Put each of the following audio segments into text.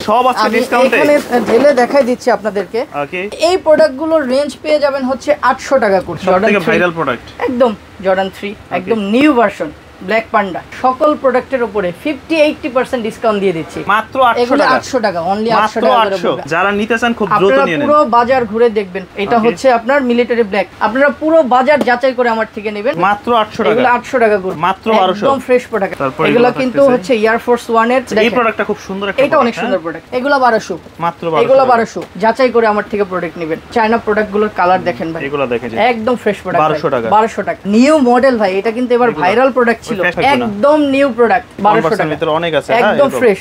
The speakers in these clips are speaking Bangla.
সব আছে ডিসকাউন্টে। এখানে ঢেলে দেখাই দিচ্ছি আপনাদেরকে। এই প্রোডাক্টগুলোর রেঞ্জ পেয়ে যাবেন হচ্ছে 800 টাকা করে। সবথেকে ভাইরাল প্রোডাক্ট একদম জর্ডান 3 একদম নিউ ভার্সন ব্ল্যাক পান্ডা। সকল প্রোডাক্টের উপরে 50-80% ডিসকাউন্ট দিয়ে দিচ্ছি মাত্র 800 টাকা। 800 টাকা অনলি 800 টাকা করে। যারা নিতে চান খুব দ্রুত নিয়ে নেন। পুরো বাজার ঘুরে দেখবেন। এটা হচ্ছে আপনার মিলিটারি ব্ল্যাক। আপনারা পুরো বাজার যাচাই করে আমার থেকে নেবেন মাত্র 800 টাকা। এগুলো 800 টাকা করে মাত্র 1200 একদম ফ্রেশ প্রোডাক্ট। এগুলো কিন্তু হচ্ছে এয়ার ফোর্স 1 এর। এই প্রোডাক্টটা খুব সুন্দর একটা। এটা অনেক সুন্দর প্রোডাক্ট। এগুলো 1200 মাত্র 1200। এগুলো 1200 যাচাই করে আমার থেকে প্রোডাক্ট নেবেন। চায়না প্রোডাক্টগুলোর কালার দেখেন ভাই। এগুলো দেখেন একদম ফ্রেশ প্রোডাক্ট 1200 টাকা। 1200 টাকা নিউ মডেল ভাই। এটা কিন্তু এবার ভাইরাল প্রোডাক্ট ছিল। একদম নিউ প্রোডাক্ট 1200 টাকার ভিতরে অনেক আছে। একদম ফ্রেশ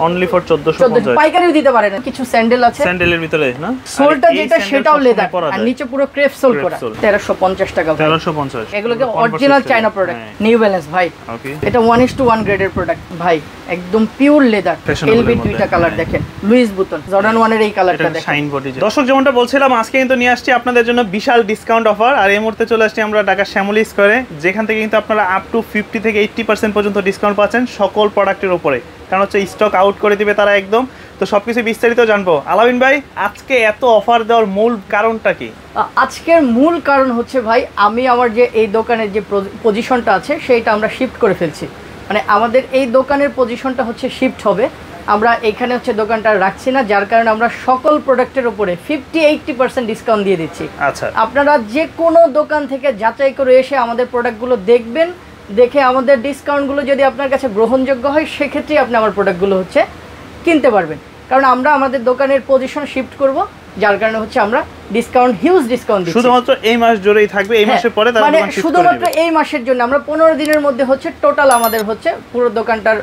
অনলি ফর 1450। পাইকারিও দিতে পারেন। কিছু স্যান্ডেল আছে স্যান্ডেলের ভিতরে না, সোলটা যেটা সেটাও লেদার আর নিচে পুরো ক্রেপ সোল করা। 1350 টাকা। 1350 এগুলোকে original China product. New balance ভাই। এটা 1:1 গ্রেডের প্রোডাক্ট ভাই। একদম পিওর লেদার। এলবি দুইটা কালার দেখেন। লুইস বুতন জর্ডান 1 এর এই কালারটা দেখেন। Shine body. দর্শক যেমনটা বলছিলাম আজকে কিন্তু নিয়ে আসছি আপনাদের জন্য বিশাল ডিসকাউন্ট অফার। আর এই মুহূর্তে চলে আসছি আমরা ঢাকা শ্যামলী স্কয়ারে, যেখান থেকে কিন্তু আপনারা আপ টু 50 থেকে 80% পর্যন্ত ডিসকাউন্ট পাচ্ছেন সকল প্রোডাক্টের উপরে। কারণ হচ্ছে স্টক আউট করে দিবে তারা একদম। তো সবকিছু বিস্তারিত জানবো। আলামিন ভাই, আজকে এত অফার দেওয়ার মূল কারণটা কি? আজকের মূল কারণ হচ্ছে ভাই, আমি আমার যে এই দোকানের যে পজিশনটা আছে সেইটা আমরা শিফট করে ফেলছি। মানে আমাদের এই দোকানের পজিশনটা হচ্ছে শিফট হবে। আমরা এখানে হচ্ছে দোকানটা রাখছি না, যার কারণে আমরা সকল প্রোডাক্টের উপরে 50-80% ডিসকাউন্ট দিয়ে দিচ্ছি। আচ্ছা, আপনারা যে কোনো দোকান থেকে যাচাই করে এসে আমাদের প্রোডাক্টগুলো দেখবেন, দেখে আমাদের ডিসকাউন্টগুলো যদি আপনার কাছে গ্রহণযোগ্য হয় সেক্ষেত্রেই আপনি আমার প্রোডাক্টগুলো হচ্ছে কিনতে পারবেন। কারণ আমরা আমাদের দোকানের পজিশন শিফট করব, যার কারণে হচ্ছে আমরা ডিসকাউন্ট হিউজ ডিসকাউন্ট দিচ্ছি। শুধুমাত্র এই মাস জুড়েই থাকবে, এই মাসের পরে তার মানে শুধুমাত্র এই মাসের জন্য আমরা 15 দিনের মধ্যে হচ্ছে টোটাল আমাদের হচ্ছে পুরো দোকানটার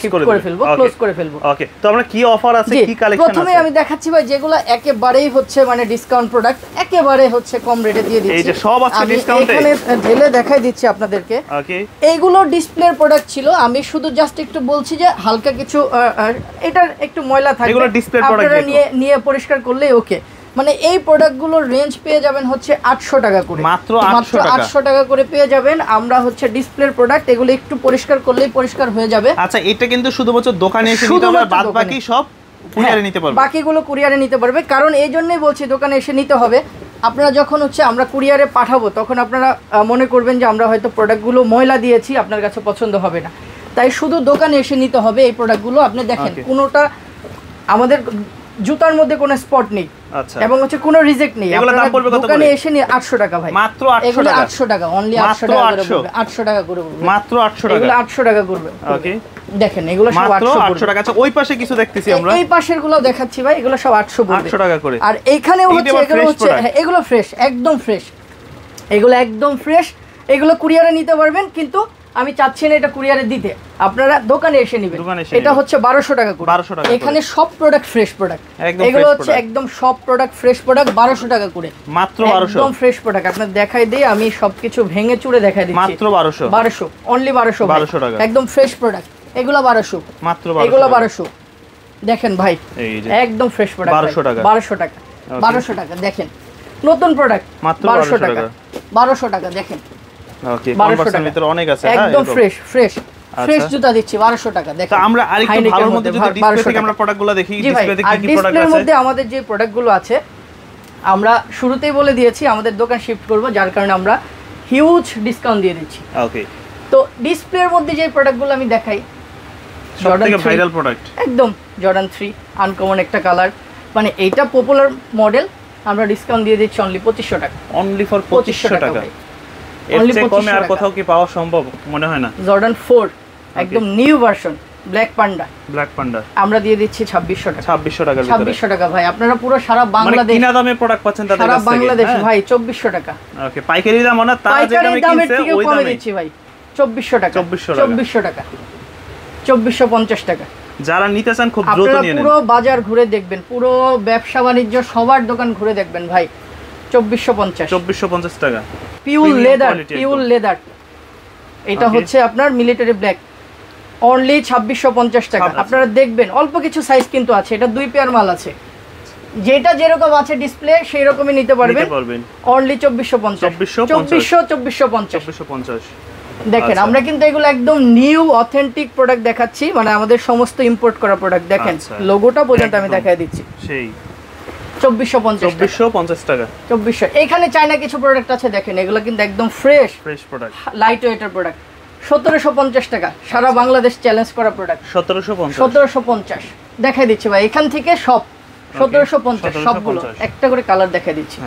শিফট করে ফেলবো, ক্লোজ করে ফেলবো। ওকে, তো আমরা কি অফার আছে, কি কালেকশন আছে? প্রথমে আমি দেখাচ্ছি ভাই যেগুলো একেবারেই হচ্ছে মানে ডিসকাউন্ট প্রোডাক্ট, একেবারে হচ্ছে কম রেটে দিয়ে দিচ্ছি। এই যে সব আছে ডিসকাউন্টে, এখানে ঢেলে দেখাই দিচ্ছি আপনাদেরকে। ওকে, এইগুলো ডিসপ্লের প্রোডাক্ট ছিল, আমি শুধু জাস্ট একটু বলছি যে হালকা কিছু এটার একটু ময়লা থাকবে, এগুলো ডিসপ্লের প্রোডাক্ট, আপনারা নিয়ে পরিষ্কার করলেই ওকে। মানে এই প্রোডাক্টগুলোর রেঞ্জ পেয়ে যাবেন হচ্ছে 800 টাকা করে, মাত্র 800 টাকা করে পেয়ে যাবেন। আমরা হচ্ছে ডিসপ্লের প্রোডাক্ট, এগুলো একটু পরিষ্কার করলেই পরিষ্কার হয়ে যাবে। আচ্ছা, এটা কিন্তু শুধুমাত্র দোকানে এসে নিতে হবে, বাদ বাকি সব কুরিয়ারে নিতে পারবে। বাকিগুলো কুরিয়ারে নিতে পারবে, কারণ এই জন্যই বলছি দোকানে এসে নিতে হবে। আপনারা যখন হচ্ছে আমরা কুরিয়ারে পাঠাবো তখন আপনারা মনে করবেন যে আমরা হয়তো প্রোডাক্টগুলো ময়লা দিয়েছি, আপনার কাছে পছন্দ হবে না। তাই শুধু দোকানে এসে নিতে হবে এই প্রোডাক্টগুলো। আপনি দেখেন কোনোটা আমাদের জুতার মধ্যে কোনো স্পট নেই। আচ্ছা, এবং হচ্ছে কোনো রিজেক্ট নেই। আপনারা দোকানে এসে নিয়ে 800 টাকা ভাই, মাত্র 800 টাকা অনলি 800 টাকা করে, 800 টাকা করে মাত্র 800 টাকা, এগুলো 800 টাকা করবে। ওকে, দেখেন এগুলো সব 800 টাকা। আচ্ছা, ওই পাশে কিছু দেখতেছি আমরা, এই পাশের গুলো দেখাচ্ছি ভাই, এগুলো সব 800 টাকা করে। আর এইখানেও হচ্ছে এগুলো হচ্ছে এগুলো ফ্রেশ, একদম ফ্রেশ, এগুলো একদম ফ্রেশ। এগুলো কুরিয়ারে নিতে পারবেন, কিন্তু আমি চাচ্ছি না এটা কুরিয়ারে দিতে, আপনারা দোকানে এসে নেবেন। এটা হচ্ছে 1200 টাকা করে। এখানে সব প্রোডাক্ট ফ্রেশ প্রোডাক্ট, এগুলো হচ্ছে একদম সব প্রোডাক্ট ফ্রেশ প্রোডাক্ট 1200 টাকা করে, মাত্র 1200 একদম ফ্রেশ প্রোডাক্ট। আপনাদের দেখাই দেই, আমি সবকিছু ভেঙে চুরে দেখাই দিচ্ছি। মাত্র 1200 অনলি 1200 টাকা, একদম ফ্রেশ প্রোডাক্ট। এগুলো 1200 মাত্র, এগুলো 1200 দেখেন ভাই, একদম ফ্রেশ প্রোডাক্ট 1200 টাকা, 1200 টাকা দেখেন। নতুন প্রোডাক্ট মাত্র 1200 টাকা, 1200 টাকা দেখেন। ওকে, কনভার্সের ভিতরে অনেক আছে, একদম ফ্রেশ জুতা দিচ্ছি 1200 টাকা দেখেন। তো আমরা আরেকটু ভালোর মধ্যে যদি ডিসপ্লে থেকে আমরা প্রোডাক্টগুলো দেখি, ডিসপ্লেতে কি কি প্রোডাক্ট আছে? ডিসপ্লের মধ্যে আমাদের যে প্রোডাক্টগুলো আছে আমরা শুরুতেই বলে দিয়েছি আমাদের দোকান শিফট করব, যার কারণে আমরা হিউজ ডিসকাউন্ট দিয়ে দিচ্ছি। ওকে, তো ডিসপ্লের মধ্যে যে প্রোডাক্টগুলো আমি দেখাই, সবথেকে ভাইরাল প্রোডাক্ট একদম জর্ডান 3 আনকমন একটা কালার, মানে এইটা পপুলার মডেল, আমরা ডিসকাউন্ট দিয়ে দিচ্ছি অনলি 2500 টাকা, অনলি ফর 2500 টাকা। এর চেয়ে কমে আর কোথাও কি পাওয়া সম্ভব মনে হয় না। জর্ডান 4 একদম নিউ ভার্সন ব্ল্যাক পান্ডা, আমরা দিয়ে দিচ্ছি 2600 টাকা, 2600 টাকার ভিতরে, 2600 টাকা ভাই। আপনারা পুরো সারা বাংলাদেশ মানে কিনা দামে প্রোডাক্ট পাচ্ছেন তাদের কাছ থেকে, সারা বাংলাদেশ ভাই 2400 টাকা। ওকে, পাইকারি দাম না, তার যে দামে কিনছে ওই দামে দিচ্ছি ভাই 2400 টাকা, 2400 টাকা, 2450 টাকা। যারা নিতে চান খুব দ্রুত নিয়ে নেন। পুরো বাজার ঘুরে দেখবেন, পুরো ব্যবসা বাণিজ্য সবার দোকান ঘুরে দেখবেন ভাই। 2450 টাকা, পিওর লেদার। এটা হচ্ছে আপনার মিলিটারি ব্ল্যাক, অনলি 2650 টাকা। আপনারা দেখবেন অল্প কিছু সাইজ কিন্তু আছে, এটা 2 পেয়ার মাল আছে, যেটা যেরকম আছে ডিসপ্লে সেই রকমই নিতে পারবেন। অনলি 2450, 2450 দেখেন আমরা কিন্তু এগুলো একদম নিউ অথেন্টিক প্রোডাক্ট দেখাচ্ছি, মানে আমাদের সমস্ত ইম্পোর্ট করা প্রোডাক্ট। দেখেন লোগোটা পর্যন্ত আমি দেখায় দিচ্ছি। সেই 2450 টাকা। 2400। এখানে চায়না কিছু প্রোডাক্ট আছে দেখেন, এগুলো কিন্তু একদম ফ্রেশ প্রোডাক্ট, লাইট ওয়েটের প্রোডাক্ট। 1750 টাকা, সারা বাংলাদেশ চ্যালেঞ্জ করা প্রোডাক্ট। 1750 দেখাই দিচ্ছি ভাই, এখান থেকে সব 1750 সবগুলো একটা করে কালার দেখাই দিচ্ছি।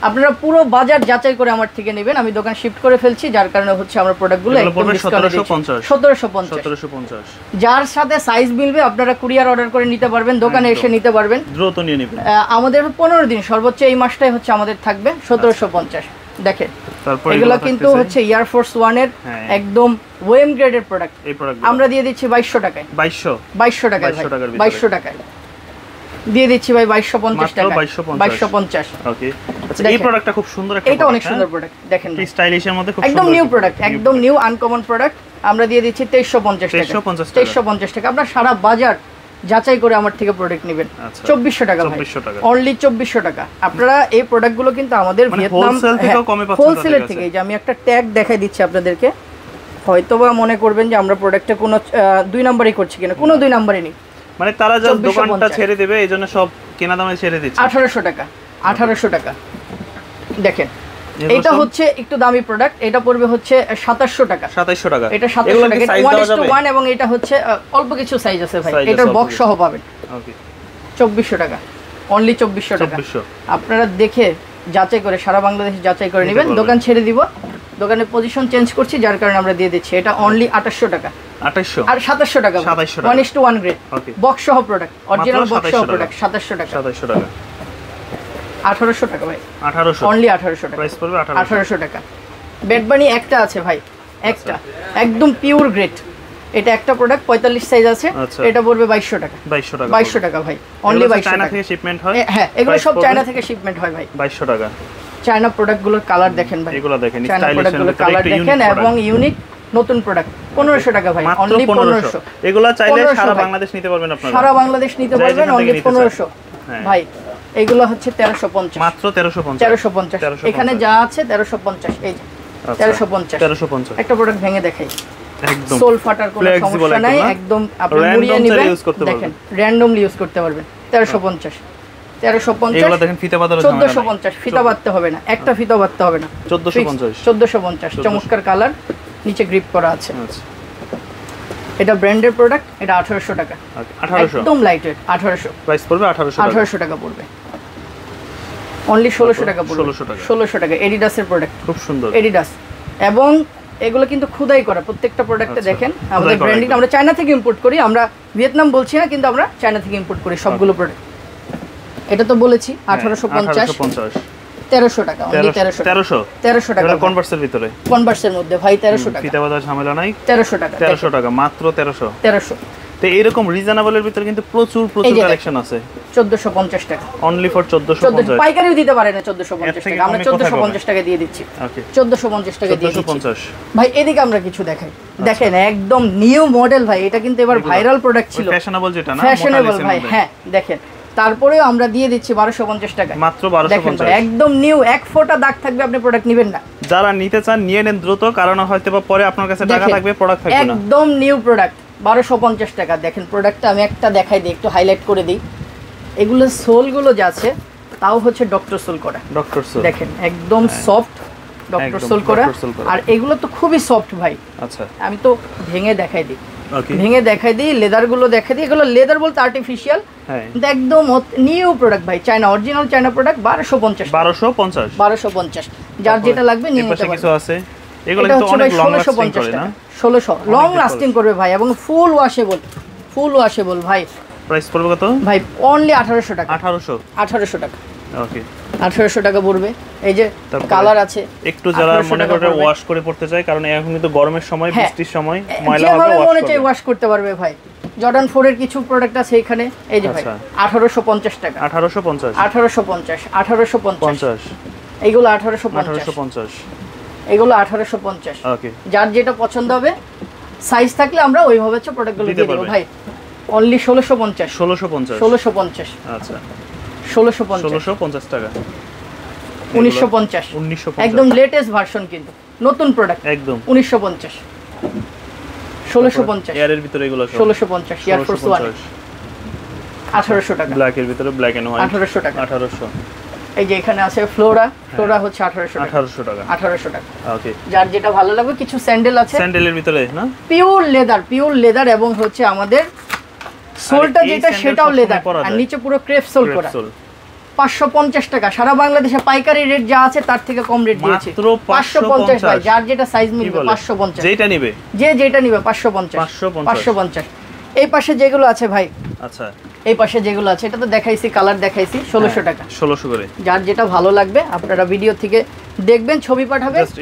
আপনারা পুরো বাজার যাচাই করে আমার থেকে নেবেন, আমি দোকান শিফট করে ফেলছি, যার কারণে হচ্ছে আমরা প্রোডাক্টগুলো একদম ডিসকাউন্টে দিচ্ছি। 1750। যার সাথে সাইজ মিলবে আপনারা কুরিয়ার অর্ডার করে নিতে পারবেন, দোকানে এসে নিতে পারবেন, দ্রুত নিয়ে নেবেন। আমাদের 15 দিন সর্বোচ্চ এই মাসটাই হচ্ছে আমাদের থাকবে 1750। দেখেন এগুলো কিন্তু হচ্ছে এয়ার ফোর্স 1 এর একদম ওয়েম গ্রেডের প্রোডাক্ট। এই প্রোডাক্ট আমরা দিয়ে দিচ্ছি 2200 টাকায়। 2200 টাকায় ভাই, 2200 টাকায় দিয়ে দিচ্ছি ভাই। 2250 টাকা, 2250। ওকে আচ্ছা, এই প্রোডাক্টটা খুব সুন্দর একটা, এটা অনেক সুন্দর প্রোডাক্ট। দেখেন কি স্টাইলিশের মধ্যে, খুব একদম নিউ প্রোডাক্ট, একদম নিউ আনকমন প্রোডাক্ট। আমরা দিয়ে দিচ্ছি 2350 টাকা। 2350 টাকা। আপনারা সারা বাজার যাচাই করে আমার থেকে প্রোডাক্ট নেবেন। 2400 টাকা ভাই, অনলি 2400 টাকা। আপনারা এই প্রোডাক্টগুলো কিন্তু আমাদের ভিয়েতনাম হোলসেলের থেকে, এই যে আমি একটা ট্যাগ দেখাই দিচ্ছি আপনাদেরকে, হয়তোবা মনে করবেন যে আমরা প্রোডাক্টটা কোনো 2 নাম্বারই করছি কিনা, কোনো 2 নাম্বারই নেই, মানে তারা জাস্ট দোকানটা ছেড়ে দেবে, এইজন্য সব কেনা দামে ছেড়ে দিচ্ছে। 1800 টাকা, 1800 টাকা। দেখেন এটা হচ্ছে একটু দামি প্রোডাক্ট, এটা পড়বে হচ্ছে 2700 টাকা। 2700 টাকা, এটা 2700 টাকা। এটা 1:1 এবং এটা হচ্ছে অল্প কিছু সাইজ আছে ভাই, এটার বক্স সহ পাবেন। ওকে 2400 টাকা, অনলি 2400 টাকা। আপনারা দেখে যাচাই করে সারা বাংলাদেশে যাচাই করে নেবেন, দোকান ছেড়ে দিব, দোকানের পজিশন চেঞ্জ করছি, যার কারণে আমরা দিয়ে দিচ্ছি। এটা অনলি 2800 টাকা। 2800 আর 2700 টাকা, 1:1 গ্রেড বক্স সহ প্রোডাক্ট, অরিজিনাল বক্স সহ প্রোডাক্ট। 2700 টাকা, 2700 টাকা। 1800 টাকা ভাই, 1800, অনলি 1800 টাকা, প্রাইস পড়বে 1800 টাকা। বেড বানি একটা আছে ভাই, একটা একদম পিওর গ্রেড, এটা একটা প্রোডাক্ট 45 সাইজ আছে, এটা পড়বে 2200 টাকা। 2200 টাকা ভাই, অনলি 2200 টাকা। চায়না থেকে শিপমেন্ট হয়, হ্যাঁ এগুলো সব চায়না থেকে শিপমেন্ট হয় ভাই। 2200 টাকা। চায়না প্রোডাক্টগুলোর কালার দেখেন ভাই, এগুলো দেখেন স্টাইলিশ কালার দেখেন এবং ইউনিক নতুন প্রোডাক্ট। 1500 টাকা ভাই, অনলি 1500। এগুলো চাইলে সারা বাংলাদেশ নিতে পারবেন আপনারা, সারা বাংলাদেশ নিতে পারবেন, অনলি 1500 ভাই। এগুলো হচ্ছে 1350, মাত্র 1350। এখানে যা আছে 1350, এই যে 1350। একটা প্রোডাক্ট ভেঙে দেখাই, একদম সোল ফাটার কোনো সমস্যা নাই, একদম আপনি মুড়িয়ে নেবেন, দেখেন র‍্যান্ডমলি ইউজ করতে পারবেন। 1350, 1350। এগুলো দেখেন ফিতা বাঁধার জন্য 1450, ফিতা বাঁধতে হবে না, একটা ফিতা বাঁধতে হবে না। 1450। চমৎকার কালার, নিচে গ্রিপ করা আছে। এটা ব্র্যান্ডের প্রোডাক্ট, এটা 1800 টাকা। 1800, একদম লাইট ওয়েট। 1800 প্রাইস পড়বে, 1800 টাকা পড়বে, অনলি 1600 টাকা পড়বে। 1600 টাকা। এডিডাসের প্রোডাক্ট, খুব সুন্দর এডিডাস, এবং এগুলো কিন্তু খোদাই করা প্রত্যেকটা প্রোডাক্টে। দেখেন আমাদের ব্র্যান্ডিং, আমরা চায়না থেকে ইম্পোর্ট করি, আমরা ভিয়েতনাম বলছি না, কিন্তু আমরা চায়না থেকে ইম্পোর্ট করি সবগুলো প্রোডাক্ট। এটা তো বলেছি 1850, 1300 টাকা, অনলি 1300 টাকা। কনভার্সের ভিতরে, কনভার্সের মধ্যে ভাই 1300 টাকা, ফিতা বাঁধা ঝামেলা নাই। 1300 টাকা, 1300 টাকা, মাত্র 1300। তো এরকম রিজনেবলের ভিতরে কিন্তু প্রচুর কালেকশন আছে। 1450 টাকা, অনলি ফর 1450। পাইকারিও দিতে পারে না 1450 টাকা, আমরা 1450 টাকা দিয়ে দিচ্ছি। ওকে 1450 টাকা দিয়ে দিচ্ছি ভাই। এদিকে আমরা কিছু দেখাই, দেখেন একদম নিউ মডেল ভাই, এটা কিন্তু এবার ভাইরাল প্রোডাক্ট ছিল, ফ্যাশনেবল যেটা না, ফ্যাশনেবল ভাই। হ্যাঁ দেখেন, তারপরেও আমরা দিয়ে দিচ্ছি 1250 টাকা, মাত্র 1250। একদম নিউ, এক ফোঁটা দাগ থাকবে, আপনি প্রোডাক্ট নেবেন না। যারা নিতে চান নিয়ে নেন দ্রুত, কারণ হয়তো বা পরে আপনার কাছে টাকা থাকবে, প্রোডাক্ট থাকবে না। একদম নিউ প্রোডাক্ট, 1250 টাকা। দেখেন প্রোডাক্টটা আমি একটা দেখাই দিই, একটু হাইলাইট করে দিই। এগুলো সোলগুলো যা আছে তাও হচ্ছে ডক্টর সোল করা, ডক্টর সোল। দেখেন একদম সফট ডক্টর সোল করা, আর এগুলো তো খুবই সফট ভাই। আচ্ছা আমি তো ভেঙে দেখাই দিই, ভেঙে দেখাই দিই, লেদার গুলো দেখাই দিই। এগুলো লেদার বলতে আর্টিফিশিয়াল, কিন্তু একদম নিউ প্রোডাক্ট ভাই, চায়না অরিজিনাল চায়না প্রোডাক্ট। 1250। যার যেটা লাগবে নিয়ে নিতে পারবেন। কিছু আছে এগুলো কিন্তু অনেক লং লাস্টিং করে না, 1600 লং লাস্টিং করবে ভাই, এবং ফুল ওয়াশেবল ভাই। প্রাইস পড়বে কত ভাই? অনলি 1800 টাকা। 1800 টাকা। ওকে 1800 টাকা পড়বে। এই যে কালার আছে, একটু যারা মনে করে ওয়াশ করে পড়তে চায়, কারণ এখন কিন্তু গরমের সময়, বৃষ্টির সময় ময়লা হবে, ওয়াশ করতে পারবে ভাই। জর্ডান 4 এর কিছু প্রোডাক্ট আছে এখানে, এই যে ভাই 1850 টাকা। 1850। এইগুলো 1850। এগুলো 1850। ওকে যার যেটা পছন্দ হবে, সাইজ থাকলে আমরা ওইভাবে হচ্ছে প্রোডাক্টগুলো দিয়ে দেব ভাই। অনলি 1650। আচ্ছা 1650 টাকা। 1950 একদম লেটেস্ট ভার্সন, কিন্তু নতুন প্রোডাক্ট একদম 1950 1650 এয়ারের ভিতরে এগুলো 1650 এয়ার ফোর্স 1 1800 টাকা ব্ল্যাক এর ভিতরে ব্ল্যাক এন্ড হোয়াইট 1800 টাকা 1800 এই যে এখানে আছে ফ্লোরা হচ্ছে 1800 টাকা 1800 টাকা ওকে যার যেটা ভালো লাগবে কিছু স্যান্ডেল আছে স্যান্ডেলের ভিতরে না পিওর লেদার এবং হচ্ছে আমাদের সোলটা যেটা সেটাও লেদার আর নিচে পুরো ক্রেপ সোল করা 550 টাকা সারা বাংলাদেশে পাইকারি রেট যা আছে তার থেকে কম রেট দিয়েছি মাত্র 550 ভাই যার যেটা সাইজ মিলবে 550 যেটা নেবে যেটা নিবে 550 এই পাশে যেগুলো আছে ভাই আচ্ছা এই পাশে যেগুলো আছে এটা তো দেখাইছি কালার দেখাইছি 1600 টাকা 1600 করে যার যেটা ভালো লাগবে আপনারা ভিডিও থেকে দেখবেন ছবি পাঠাবে জাস্ট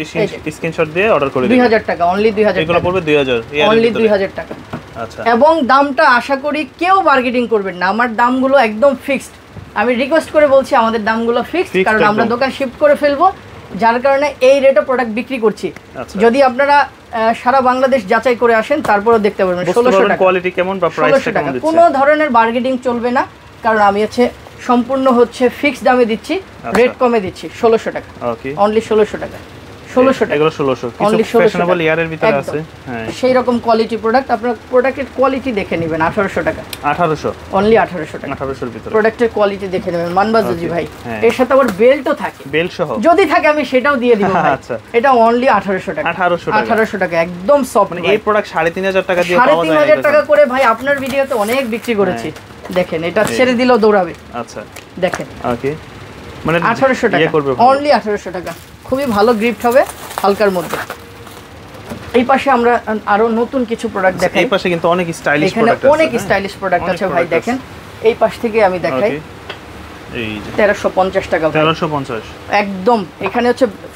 স্ক্রিনশট দিয়ে অর্ডার করে দিবেন 2000 টাকা অনলি 2000 এগুলো পড়বে 2000 অনলি 2000 টাকা আচ্ছা এবং দামটা আশা করি কেউ বার্গেনিং করবেন না আমার দামগুলো একদম ফিক্সড আমি রিকোয়েস্ট করে বলছি আমাদের দামগুলো ফিক্সড কারণ আমরা দোকান শিফট করে ফেলবো যার কারণে এই রেটে প্রোডাক্ট বিক্রি করছি যদি আপনারা সারা বাংলাদেশ যাচাই করে আসেন তারপরেও দেখতে পারবেন 1600 টাকা কোয়ালিটি কেমন বা প্রাইসটা কেমন দিচ্ছে কোনো ধরনের বার্গেনিং চলবে না কারণ আমি সম্পূর্ণ ফিক্সড দামে দিচ্ছি রেট কমে দিচ্ছি 1600 টাকা ওকে অনলি 1600 টাকা 1600 টাকা এগুলো 1600 অনলি কিছু ফ্যাশনেবল ইয়ারের ভিতরে আছে হ্যাঁ সেই রকম কোয়ালিটি প্রোডাক্ট আপনারা প্রোডাক্টের কোয়ালিটি দেখে নেবেন 1800 টাকা 1800 অনলি 1800 টাকা 1800 এর ভিতরে প্রোডাক্টের কোয়ালিটি দেখে নেবেন মানবাজি ভাই এর সাথে আবার বেল্টও থাকে বেল্ট সহ যদি থাকে আমি সেটাও দিয়ে দিব ভাই আচ্ছা এটা অনলি 1800 টাকা 1800 টাকা একদম সফট মানে এই প্রোডাক্ট 3500 টাকা দিয়ে পাওয়া যায় 3500 টাকা করে ভাই আপনার ভিডিওতে অনেক বিক্রি করেছি দেখেন এটা ছেড়ে দিলেও দৌড়াবে আচ্ছা দেখেন ওকে মানে 1800 টাকা অনলি 1800 টাকা খুবই ভালো গিফট হবে হালকার মধ্যে এই পাশে আমরা আরো নতুন কিছু প্রোডাক্ট দেখাই এই পাশে কিন্তু অনেক স্টাইলিশ প্রোডাক্ট আছে অনেক স্টাইলিশ প্রোডাক্ট আছে ভাই দেখেন এই পাশ থেকে আমি দেখাই এই যে 1350 টাকা 1350 একদম এখানে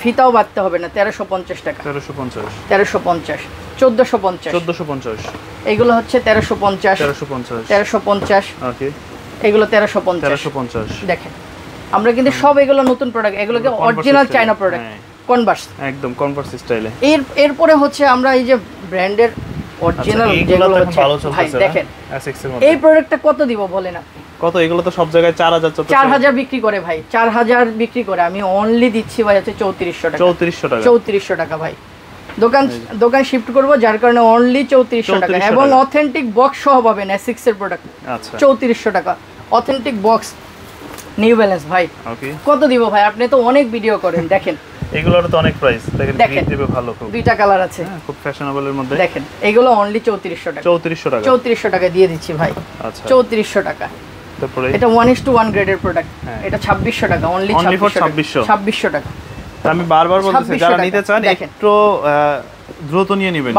ফিতাও বাঁধতে হবে না 1350 টাকা 1350 1450 এগুলো 1350 ওকে এগুলো 1350 দেখেন আমরা কিন্তু সব এগুলো নতুন প্রোডাক্ট এগুলোকে অরিজিনাল চায়না প্রোডাক্ট কনভার্স একদম কনভার্স স্টাইলে এরপরে আমরা এই যে ব্র্যান্ডের অরিজিনাল যেগুলো ভালো চলতেছে দেখেন এই প্রোডাক্টটা কত দিব বলেন আপনি কত এগুলো তো সব জায়গায় 4000 বিক্রি করে ভাই 4000 বিক্রি করে আমি অনলি দিচ্ছি ভাই 3400 টাকা ভাই দোকান শিফট করব যার কারণে অনলি 3400 টাকা এবং অথেন্টিক বক্স সহ পাবেন এসিক্স এর প্রোডাক্ট আচ্ছা 3400 টাকা অথেন্টিক বক্স নিউ ব্যালেন্স ভাই ওকে কত দিব ভাই আপনি তো অনেক ভিডিও করেন দেখেন এগুলোর তো অনেক প্রাইস দেখেন দিবে ভালো খুব দুইটা কালার আছে খুব ফ্যাশনেবল এর মধ্যে দেখেন এগুলো অনলি 3400 টাকা 3400 টাকা দিয়ে দিচ্ছি ভাই আচ্ছা 3400 টাকা তারপরে এটা 1:1 গ্রেডের প্রোডাক্ট এটা 2600 টাকা অনলি 2600 টাকা আমি বারবার বলতেছি যারা নিতে চান একটু দ্রুত নিয়ে নেবেন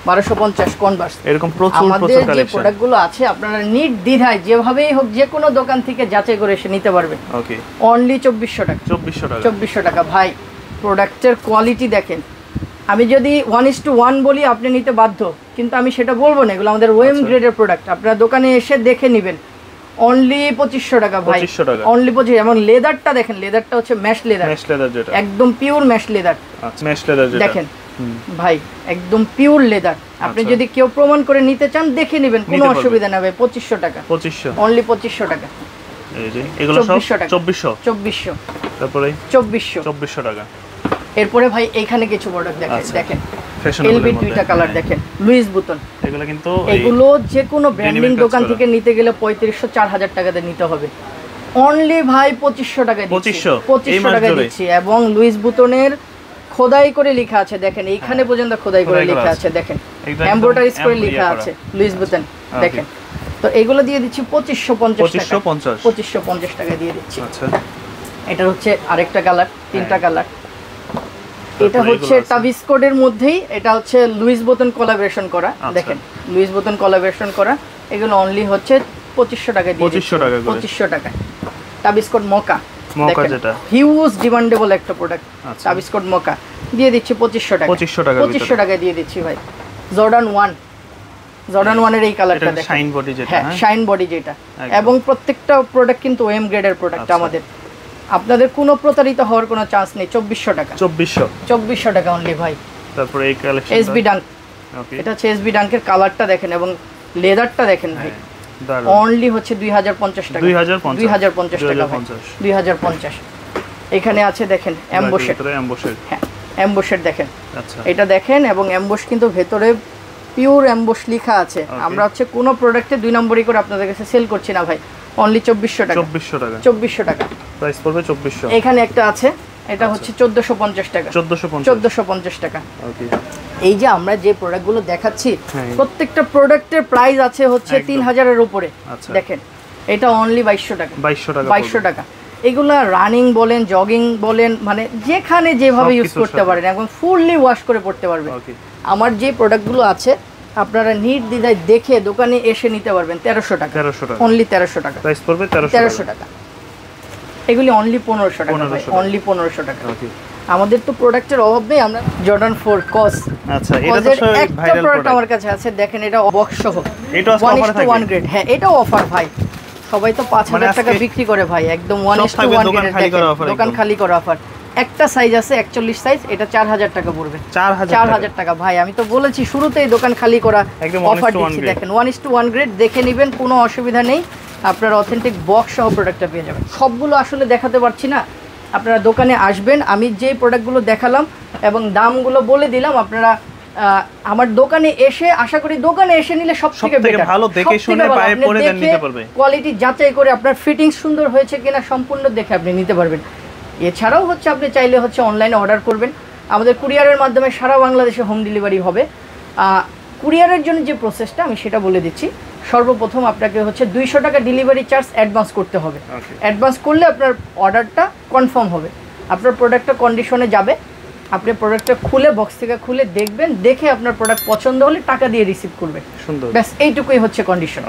1250 কনভার্স এরকম প্রচুর কালেকশন যে প্রোডাক্টগুলো আছে আপনারা নির্দ্বিধায় যেভাবেই হোক যে কোনো দোকান থেকে যাচাই করে এসে নিতে পারবেন ওকে অনলি 2400 টাকা ভাই প্রোডাক্টের কোয়ালিটি দেখেন আমি যদি 1:1 বলি আপনি নিতে বাধ্য কিন্তু আমি সেটা বলবো না এগুলো আমাদের ওএম গ্রেডের প্রোডাক্ট আপনারা দোকানে এসে দেখে নেবেন অনলি 2500 টাকা ভাই অনলি 25 এবং লেদারটা দেখেন লেদারটা ম্যাশ লেদার যেটা একদম পিওর ম্যাশ লেদার যেটা দেখেন ভাই একদম পিওর লেদার আপনি যদি কেউ প্রমাণ করে নিতে চান দেখে নেবেন কোনো অসুবিধা না ভাই 2500 টাকা অনলি 2500 টাকা এই যে এগুলো সব 2400 তারপরে 2400 টাকা এরপরে ভাই এইখানে কিছু প্রোডাক্ট দেখেন এলবি দুইটা কালার দেখেন লুইস বুতন এগুলো যে কোনো ব্র্যান্ডিং দোকান থেকে নিতে গেলে 3500-4000 টাকা দিয়ে নিতে হবে অনলি ভাই 2500 টাকা দিচ্ছি 2500 টাকা দিচ্ছি এবং লুইস বুতনের খোদাই করে লেখা আছে দেখেন এইখানে পর্যন্ত খোদাই করে লেখা আছে দেখেন এমব্রয়ডারিজ করে লেখা আছে লুইস বুতন দেখেন তো এগুলো দিয়ে দিচ্ছি 2550 টাকা দিয়ে দিচ্ছি আচ্ছা এটা আরেকটা কালার তিনটা কালার এটা টাভিস্কোডের মধ্যেই এটা লুইস বুতন কোলাবোরেশন করা দেখেন লুইস বুতন কোলাবোরেশন করা এগুলো অনলি 2500 টাকা দিয়ে 2500 টাকা টাভিস্কোড মোকা যেটা হিউজ ডিমান্ডেবল একটা প্রোডাক্ট টাভিস্কোড মোকা দিয়ে দিচ্ছি 2500 টাকা দিয়ে দিচ্ছি ভাই জর্ডান 1 এর এই কালারটা দেখেন শাইন বডি যেটা হ্যাঁ শাইন বডি যেটা এবং প্রত্যেকটা প্রোডাক্ট কিন্তু ওএম গ্রেডের প্রোডাক্ট আমাদের আপনাদের কোনো প্রতারিত হওয়ার কোনো চান্স নেই 2400 টাকা 2400 টাকা অনলি ভাই তারপরে এই কালেকশন এসবি ডাঙ্ক ওকে এটা এসবি ডাঙ্কের কালারটা দেখেন এবং লেদারটা দেখেন ভাই অনলি 2050 টাকা 2050 টাকা ভাই 2050 এখানে আছে দেখেন এমবসের, হ্যাঁ এমবসের দেখেন, আচ্ছা এটা দেখেন, এবং এমবস কিন্তু ভেতরে পিওর এমবস লেখা আছে। আমরা হচ্ছে কোনো প্রোডাক্টে 2 নম্বরই করে আপনাদের কাছে সেল করছি না ভাই, অনলি 2400 টাকা। 2400 টাকা প্রাইস পড়বে 2400। এখানে একটা আছে, এটা হচ্ছে 1450 টাকা। 1450 টাকা। ওকে, এই যে আমরা যে প্রোডাক্টগুলো দেখাচ্ছি প্রত্যেকটা প্রোডাক্টের প্রাইস আছে হচ্ছে 3000 এর উপরে। দেখেন এটা অনলি 2200 টাকা। 2200 টাকা। এগুলা রানিং বলেন, জগিং বলেন, মানে যেখানে যেভাবে ইউজ করতে পারেন, একদম ফুললি ওয়াশ করে পড়তে পারবেন। আমার যে প্রোডাক্টগুলো আছে আপনারা নির্দ্বিধায় দেখে দোকানে এসে নিতে পারবেন 1300 টাকা। অনলি 1300 টাকা প্রাইস পড়বে। 1300 টাকা। এগুলি অনলি 1500 টাকা, অনলি 1500 টাকা। আমাদের তো প্রোডাক্টের অভাব নেই। আমরা জর্ডান 4 কস, আচ্ছা এটা তো ভাইরাল প্রোডাক্ট আমার কাছে আছে, দেখেন এটা বক্স সহ, এটা অফারে থাকে 1:1 গ্রেড। হ্যাঁ এটাও অফার ভাই, সবাই তো 5000 টাকা বিক্রি করে ভাই, একদম 1:1 গ্রেড। দোকান খালি করা অফার। একটা সাইজ আছে 41 সাইজ, এটা 4000 টাকা পড়বে। 4000 টাকা ভাই, আমি তো বলেছি শুরুতেই দোকান খালি করা অফার দিচ্ছি। দেখেন 1:1 গ্রেড, দেখে নেবেন, কোনো অসুবিধা নেই। আপনারা অথেন্টিক বক্স সহ প্রোডাক্টটা পেয়ে যাবেন। সবগুলো আসলে দেখাতে পারছি না, আপনারা দোকানে আসবেন, আমি যে প্রোডাক্টগুলো দেখালাম এবং দামগুলো বলে দিলাম, আপনারা আমার দোকানে এসে, আশা করি দোকানে এসে নিলে সবথেকে ভালো দেখে শুনে পায়ে পরে দেন নিতে পারবে। কোয়ালিটি যাচাই করে আপনার ফিটিং সুন্দর হয়েছে কিনা সম্পূর্ণ দেখে আপনি নিতে পারবেন। এছাড়াও হচ্ছে আপনি চাইলে হচ্ছে অনলাইনে অর্ডার করবেন, আমাদের কুরিয়ারের মাধ্যমে সারা বাংলাদেশে হোম ডেলিভারি হবে। কুরিয়ারের জন্য যে প্রসেসটা আমি সেটা বলে দিচ্ছি। সর্বপ্রথম আপনাকে হচ্ছে 200 টাকা ডেলিভারি চার্জ অ্যাডভান্স করতে হবে। অ্যাডভান্স করলে আপনার অর্ডারটা কনফার্ম হবে, আপনার প্রোডাক্টটা কন্ডিশনে যাবে। আপনি প্রোডাক্টটা খুলে, বক্স থেকে খুলে দেখবেন, দেখে আপনার প্রোডাক্ট পছন্দ হলে টাকা দিয়ে রিসিভ করবেন। সুন্দর, ব্যাস এইটুকুই হচ্ছে কন্ডিশন।